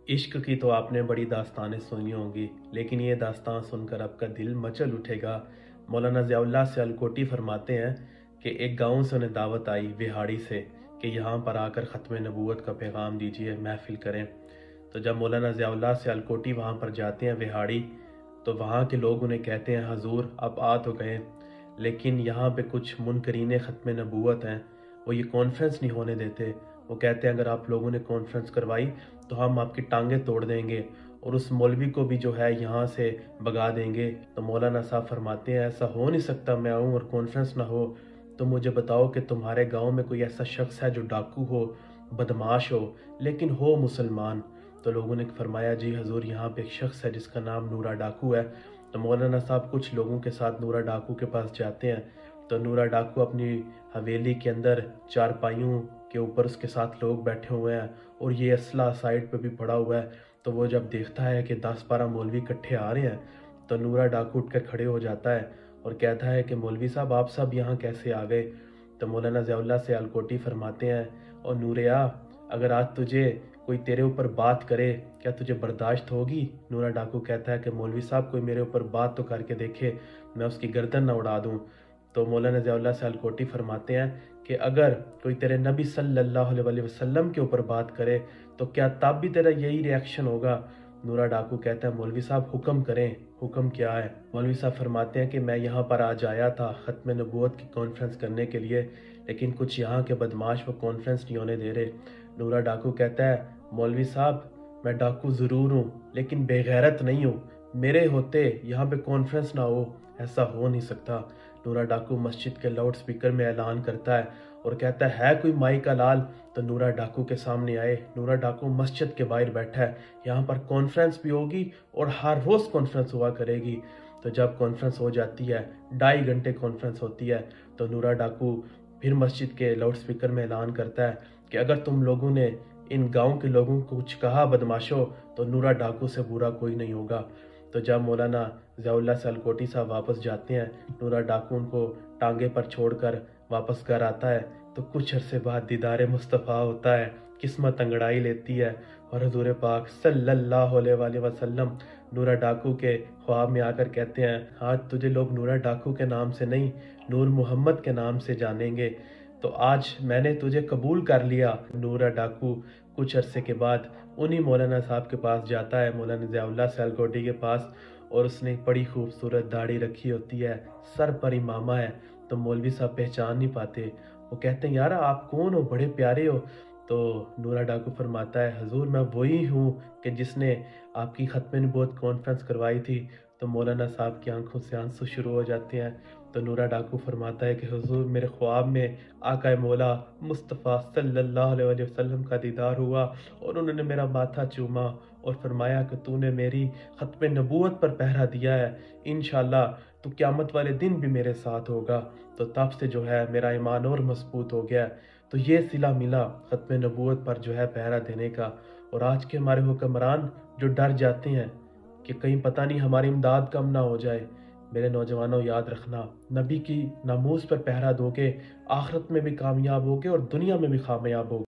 इश्क की तो आपने बड़ी दास्तानें सुनी होंगी, लेकिन ये दास्तान सुनकर आपका दिल मचल उठेगा। मौलाना ज़ियाउल्लाह से अलकोटी फरमाते हैं कि एक गांव से उन्हें दावत आई विहाड़ी से कि यहाँ पर आकर ख़त्म नबूवत का पैगाम दीजिए, महफिल करें। तो जब मौलाना ज़ियाउल्लाह से अलकोटी वहाँ पर जाते हैं विहाड़ी, तो वहाँ के लोग उन्हें कहते हैं हजूर आप आ तो गए, लेकिन यहाँ पे कुछ मुनकरीन ख़त्म नबूवत हैं, वो ये कॉन्फ्रेंस नहीं होने देते। वो कहते हैं अगर आप लोगों ने कॉन्फ्रेंस करवाई तो हम आपकी टांगें तोड़ देंगे और उस मौलवी को भी जो है यहाँ से भगा देंगे। तो मौलाना साहब फरमाते हैं ऐसा हो नहीं सकता, मैं आऊँ और कॉन्फ्रेंस ना हो। तो मुझे बताओ कि तुम्हारे गांव में कोई ऐसा शख्स है जो डाकू हो, बदमाश हो, लेकिन हो मुसलमान। तो लोगों ने फरमाया जी हजूर यहाँ पे एक शख्स है जिसका नाम नूरा डाकू है। तो मौलाना साहब कुछ लोगों के साथ नूरा डाकू के पास जाते हैं। तो नूरा डाकू अपनी हवेली के अंदर चारपाइयों के ऊपर उसके साथ लोग बैठे हुए हैं और ये असला साइड पे भी पड़ा हुआ है। तो वो जब देखता है कि 10-12 मौलवी इकट्ठे आ रहे हैं, तो नूरा डाकू उठकर खड़े हो जाता है और कहता है कि मौलवी साहब आप सब यहाँ कैसे आ गए। तो मौलाना ज़ियाउल्लाह से अलकोटी फरमाते हैं और नूरिया, अगर आज तुझे कोई तेरे ऊपर बात करे क्या तुझे बर्दाश्त होगी? नूरा डाकू कहता है कि मौलवी साहब कोई मेरे ऊपर बात तो करके देखे, मैं उसकी गर्दन ना उड़ा दूं। तो मौलाना ज़ियाउल्लाह से अलकोटी फरमाते हैं कि अगर कोई तेरे नबी सल्लल्लाहु अलैहि वसल्लम के ऊपर बात करे तो क्या तब भी तेरा यही रिएक्शन होगा? नूरा डाकू कहता है मौलवी साहब हुक्म करें, हुक्म क्या है? मौलवी साहब फरमाते हैं कि मैं यहाँ पर आज आया था ख़त्म नबूवत की कॉन्फ्रेंस करने के लिए, लेकिन कुछ यहाँ के बदमाश वो कॉन्फ्रेंस नहीं होने दे रहे। नूरा डाकू कहता है मौलवी साहब मैं डाकू ज़रूर हूँ लेकिन बेगैरत नहीं हूँ, मेरे होते यहाँ पे कॉन्फ्रेंस ना हो, ऐसा हो नहीं सकता। नूरा डाकू मस्जिद के लाउड स्पीकर में ऐलान करता है और कहता है कोई माई का लाल? तो नूरा डाकू के सामने आए। नूरा डाकू मस्जिद के बाहर बैठा है, यहाँ पर कॉन्फ्रेंस भी होगी और हर रोज़ कॉन्फ्रेंस हुआ करेगी। तो जब कॉन्फ्रेंस हो जाती है, 2.5 घंटे कॉन्फ्रेंस होती है, तो नूरा डाकू फिर मस्जिद के लाउड स्पीकर में ऐलान करता है कि अगर तुम लोगों ने इन गांव के लोगों को कुछ कहा बदमाशों, तो नूरा डाकू से बुरा कोई नहीं होगा। तो जब मौलाना ज़ियाउल्लाह से अलकोटी साहब वापस जाते हैं, नूरा डाकू उनको टांगे पर छोड़कर वापस घर आता है। तो कुछ अरसे बाद दीदार मुस्तफ़ा होता है, किस्मत अंगड़ाई लेती है और हुज़ूर पाक सल्लल्लाहु अलैहि वसल्लम नूरा डाकू के ख्वाब में आकर कहते हैं आज तुझे लोग नूरा डाकू के नाम से नहीं, नूर मोहम्मद के नाम से जानेंगे। तो आज मैंने तुझे कबूल कर लिया। नूरा डाकू कुछ अरसे के बाद उन्हीं मौलाना साहब के पास जाता है, मौलाना ज़ियाउल्लाह से अलकोटी के पास, और उसने बड़ी खूबसूरत दाढ़ी रखी होती है, सर पर इमामा है। तो मौलवी साहब पहचान नहीं पाते, वो कहते हैं यार आप कौन हो, बड़े प्यारे हो। तो नूरा डाकू फरमाता है हजूर मैं वही हूँ कि जिसने आपकी ख़त्म नबूवत कॉन्फ्रेंस करवाई थी। तो मौलाना साहब की आंखों से आंसू शुरू हो जाते हैं। तो नूरा डाकू फरमाता है कि हुजूर मेरे ख्वाब में आका मौला मुस्तफ़ा सल्लल्लाहु अलैहि वसल्लम का दीदार हुआ और उन्होंने मेरा माथा चूमा और फरमाया कि तूने मेरी ख़त्म नबूवत पर पहरा दिया है, इंशाअल्लाह तो क़यामत वाले दिन भी मेरे साथ होगा। तो तब से जो है मेरा ईमान और मजबूत हो गया। तो ये सिला मिला ख़त्म नबूवत पर जो है पहरा देने का। और आज के हमारे हुक्मरान जो डर जाते हैं कि कहीं पता नहीं हमारी इमदाद कम ना हो जाए, मेरे नौजवानों याद रखना नबी की नामूस पर पहरा दोगे, आखिरत में भी कामयाब होगे और दुनिया में भी कामयाब होगे।